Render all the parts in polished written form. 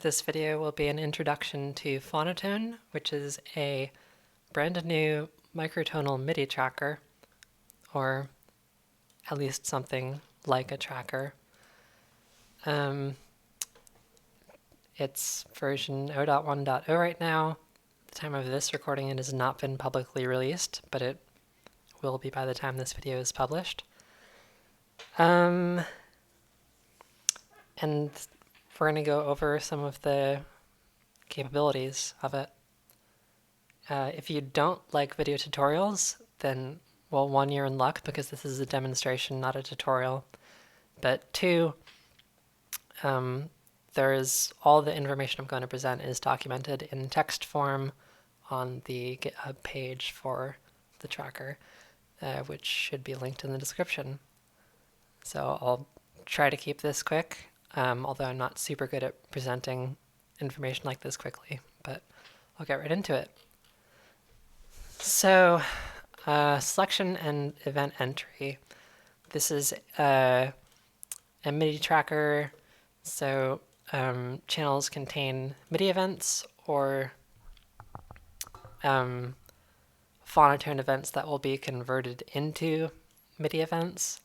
This video will be an introduction to Faunatone, which is a brand new microtonal MIDI tracker, or at least something like a tracker. It's version 0.1.0 right now. At the time of this recording, it has not been publicly released, but it will be by the time this video is published. And we're going to go over some of the capabilities of it. If you don't like video tutorials, then, well, one, you're in luck because this is a demonstration, not a tutorial. But two, there's all the information I'm going to present is documented in text form on the GitHub page for the tracker, which should be linked in the description. So I'll try to keep this quick, although I'm not super good at presenting information like this quickly, but I'll get right into it. So, selection and event entry. This is a MIDI tracker, so channels contain MIDI events or Faunatone events that will be converted into MIDI events.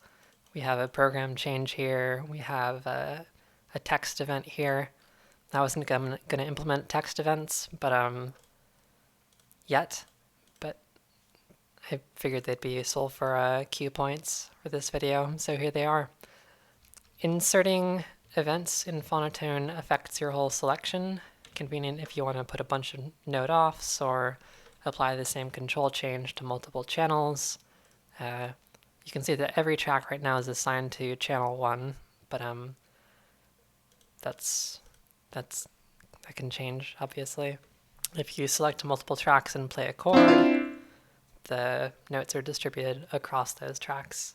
We have a program change here. We have a text event here. I wasn't going to implement text events, but yet. I figured they'd be useful for cue points for this video, so here they are. Inserting events in Faunatone affects your whole selection. Convenient if you want to put a bunch of note offs or apply the same control change to multiple channels. You can see that every track right now is assigned to channel 1, but that can change, obviously. If you select multiple tracks and play a chord, the notes are distributed across those tracks.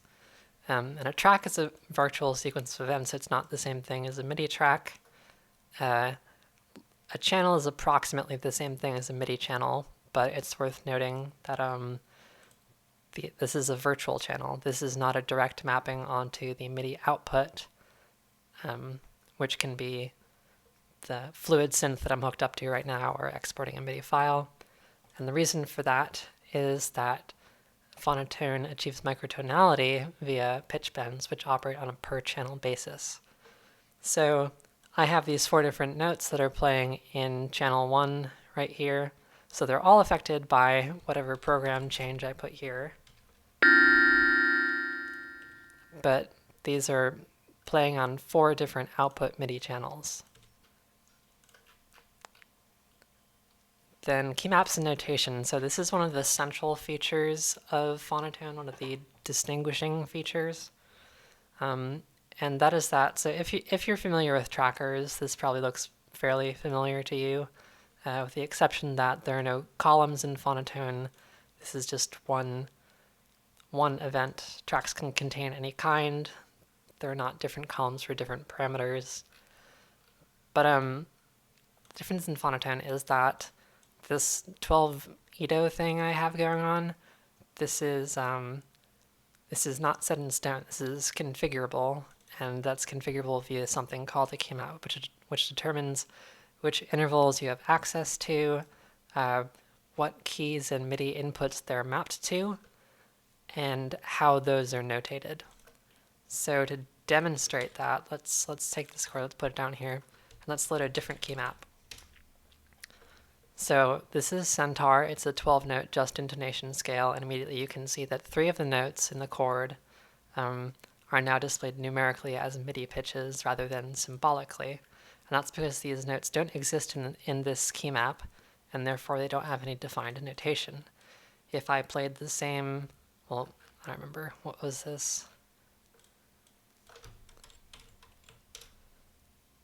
And a track is a virtual sequence of events. It's not the same thing as a MIDI track. A channel is approximately the same thing as a MIDI channel, but it's worth noting that this is a virtual channel. This is not a direct mapping onto the MIDI output, which can be the fluid synth that I'm hooked up to right now or exporting a MIDI file. And the reason for that is that Faunatone achieves microtonality via pitch bends, which operate on a per channel basis. So I have these 4 different notes that are playing in channel 1 right here. So they're all affected by whatever program change I put here. But these are playing on 4 different output MIDI channels. Then key maps and notation. So this is one of the central features of Faunatone, one of the distinguishing features. And that is that. So if you're familiar with trackers, this probably looks fairly familiar to you, with the exception that there are no columns in Faunatone. This is just one event. Tracks can contain any kind. There are not different columns for different parameters. But the difference in Faunatone is that this 12 Edo thing I have going on, this is not set in stone. This is configurable, and that's configurable via something called a key map, which determines which intervals you have access to, what keys and MIDI inputs they're mapped to, and how those are notated. So to demonstrate that, let's take this chord, let's put it down here, and let's load a different key map. So this is Centaur. It's a 12-note just intonation scale, and immediately you can see that 3 of the notes in the chord are now displayed numerically as MIDI pitches rather than symbolically. And that's because these notes don't exist in this key map, and therefore they don't have any defined notation. If I played the same, well, I don't remember, what was this?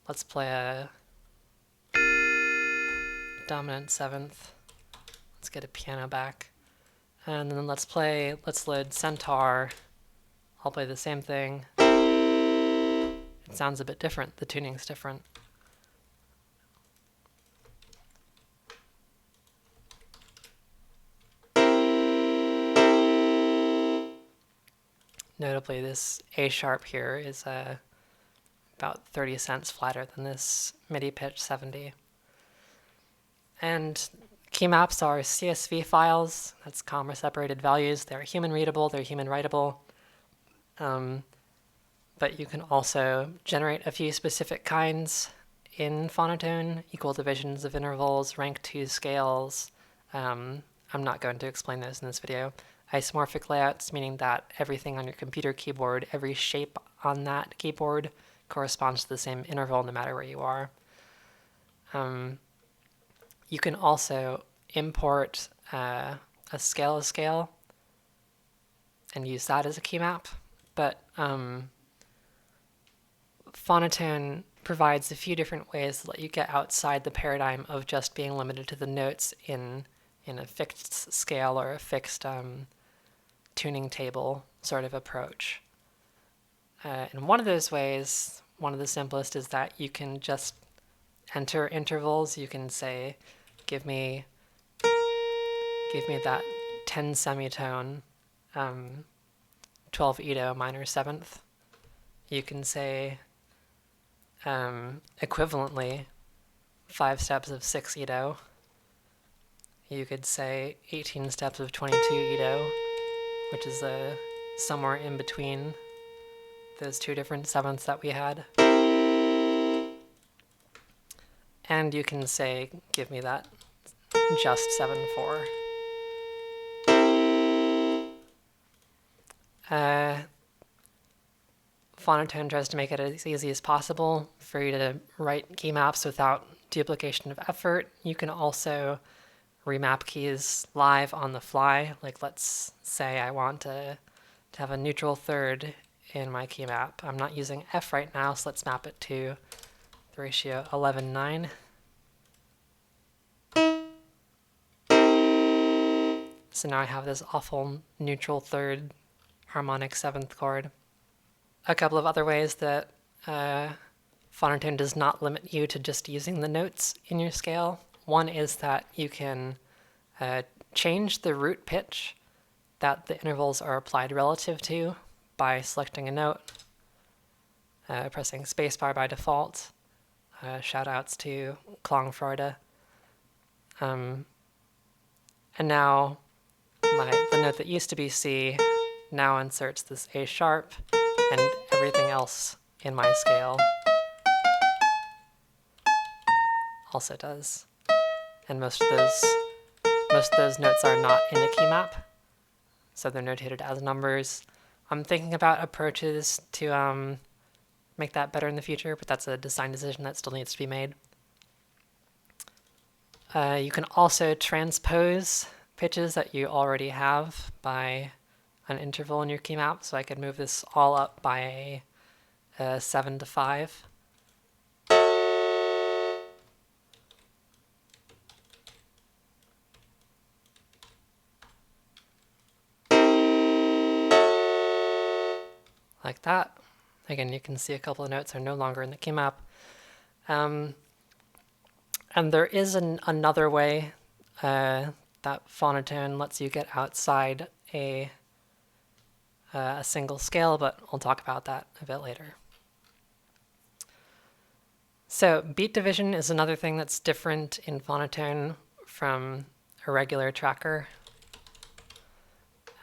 Let's play a dominant 7th. Let's get a piano back. And then let's load Centaur. I'll play the same thing. It sounds a bit different. The tuning's different. Notably, this A sharp here is about 30 cents flatter than this MIDI pitch 70. And key maps are CSV files, that's comma separated values. They're human readable, they're human writable. But you can also generate a few specific kinds in Faunatone, equal divisions of intervals, rank 2 scales. I'm not going to explain those in this video. Isomorphic layouts, meaning that everything on your computer keyboard, every shape on that keyboard corresponds to the same interval no matter where you are. You can also import a scale and use that as a key map, but Faunatone provides a few different ways to let you get outside the paradigm of just being limited to the notes in a fixed scale or a fixed tuning table sort of approach. And one of those ways, one of the simplest, is that you can just enter intervals. You can say, give me that 10 semitone, 12 Edo minor 7th. You can say, equivalently, 5 steps of 6 Edo. You could say 18 steps of 22 Edo, which is somewhere in between those two different sevenths that we had. And you can say, give me that just 7/4. Faunatone tries to make it as easy as possible for you to write key maps without duplication of effort. You can also remap keys live on the fly. Like, let's say I want to have a neutral third in my key map. I'm not using F right now, so let's map it to the ratio 11:9. So now I have this awful neutral third harmonic 7th chord. A couple of other ways that Faunatone does not limit you to just using the notes in your scale. One is that you can change the root pitch that the intervals are applied relative to by selecting a note, pressing spacebar by default. Shout outs to Klangfreude. And now the note that used to be C now inserts this A sharp, and everything else in my scale also does. And most of those notes are not in a key map, so they're notated as numbers. I'm thinking about approaches to make that better in the future, but that's a design decision that still needs to be made. You can also transpose pitches that you already have by an interval in your key map, so I could move this all up by a 7 to 5. Like that. Again, you can see a couple of notes are no longer in the key map. And there is another way that Faunatone lets you get outside a single scale, but I'll talk about that a bit later. So beat division is another thing that's different in Faunatone from a regular tracker.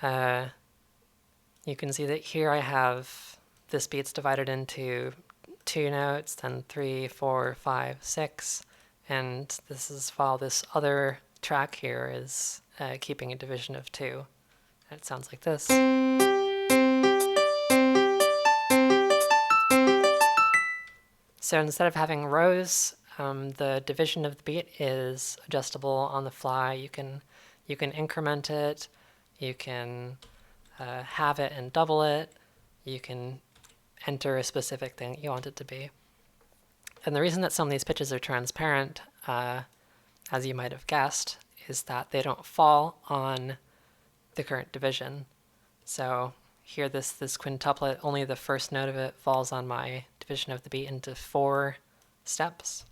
You can see that here I have this beat's divided into 2 notes, then 3, 4, 5, 6, and this is while this other track here is keeping a division of 2. And it sounds like this. So instead of having rows, the division of the beat is adjustable on the fly. You can increment it, you can halve it and double it, you can enter a specific thing you want it to be. And the reason that some of these pitches are transparent, as you might have guessed, is that they don't fall on the current division. So here this quintuplet, only the first note of it falls on my division of the beat into 4 steps.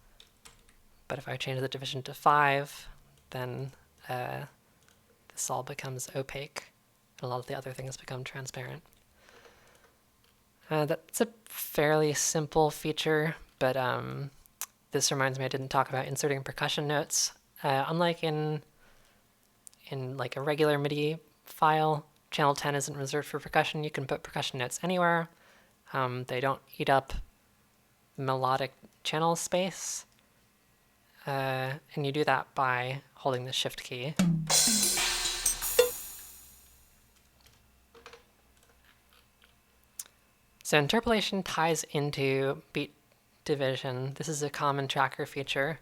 But if I change the division to 5, then this all becomes opaque, and a lot of the other things become transparent. That's a fairly simple feature, but this reminds me I didn't talk about inserting percussion notes. Unlike in like a regular MIDI file, channel 10 isn't reserved for percussion. You can put percussion notes anywhere. They don't eat up melodic channel space. And you do that by holding the Shift key. So interpolation ties into beat division. This is a common tracker feature,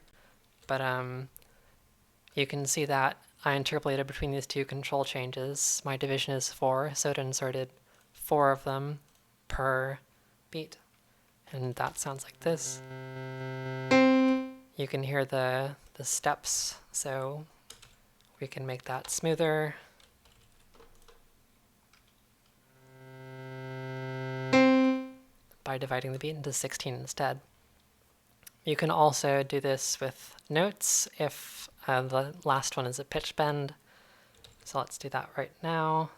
but you can see that I interpolated between these two control changes. My division is 4, so it inserted 4 of them per beat. And that sounds like this. You can hear the steps, so we can make that smoother. By dividing the beat into 16 instead. You can also do this with notes if the last one is a pitch bend. So let's do that right now.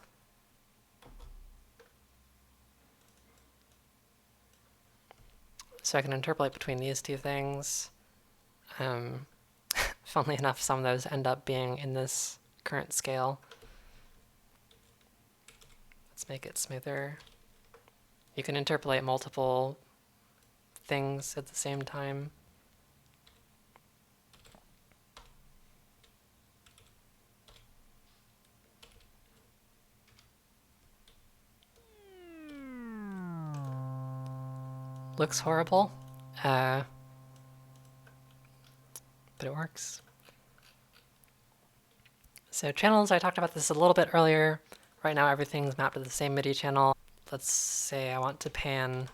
So I can interpolate between these two things. Funnily enough, some of those end up being in this current scale. Let's make it smoother. You can interpolate multiple things at the same time. Looks horrible, but it works. So channels, I talked about this a little bit earlier. Right now everything's mapped to the same MIDI channel. Let's say I want to pan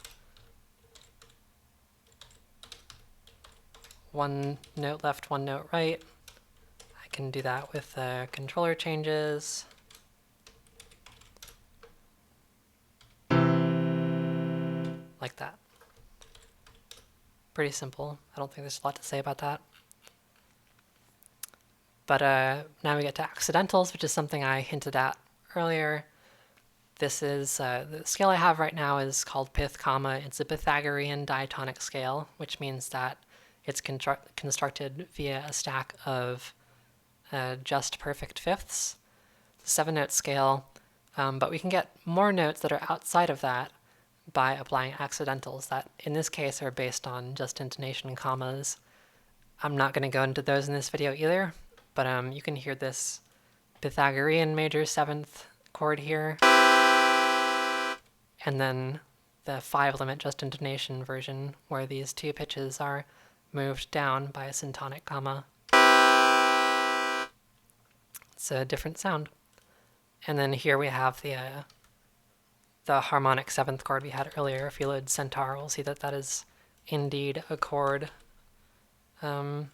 one note left, one note right. I can do that with controller changes. Like that. Pretty simple. I don't think there's a lot to say about that. But now we get to accidentals, which is something I hinted at earlier. This is, the scale I have right now is called pith comma. It's a Pythagorean diatonic scale, which means that it's constructed via a stack of just perfect fifths. It's a 7-note scale, but we can get more notes that are outside of that by applying accidentals that, in this case, are based on just intonation commas. I'm not going to go into those in this video either, but you can hear this Pythagorean major 7th chord here, and then the 5-limit just intonation version, where these two pitches are moved down by a syntonic comma. It's a different sound. And then here we have the harmonic 7th chord we had earlier. If you load Centaur, we'll see that that is indeed a chord. It's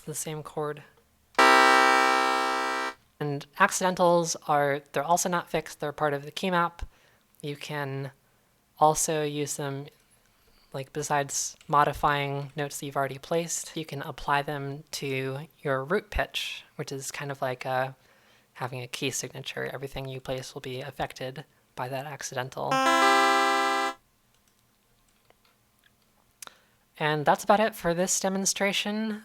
the same chord. And accidentals they're also not fixed, they're part of the key map. You can also use them, like besides modifying notes that you've already placed, you can apply them to your root pitch, which is kind of like having a key signature. Everything you place will be affected by that accidental. And that's about it for this demonstration.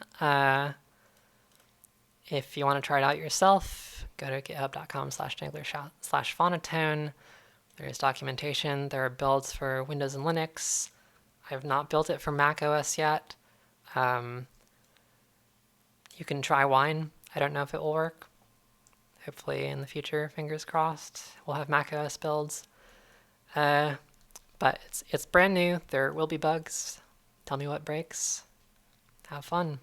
If you want to try it out yourself, go to github.com/dangler/Faunatone. There's documentation. There are builds for Windows and Linux. I have not built it for Mac OS yet. You can try Wine. I don't know if it will work. Hopefully in the future, fingers crossed, we'll have Mac OS builds. But it's brand new. There will be bugs. Tell me what breaks. Have fun.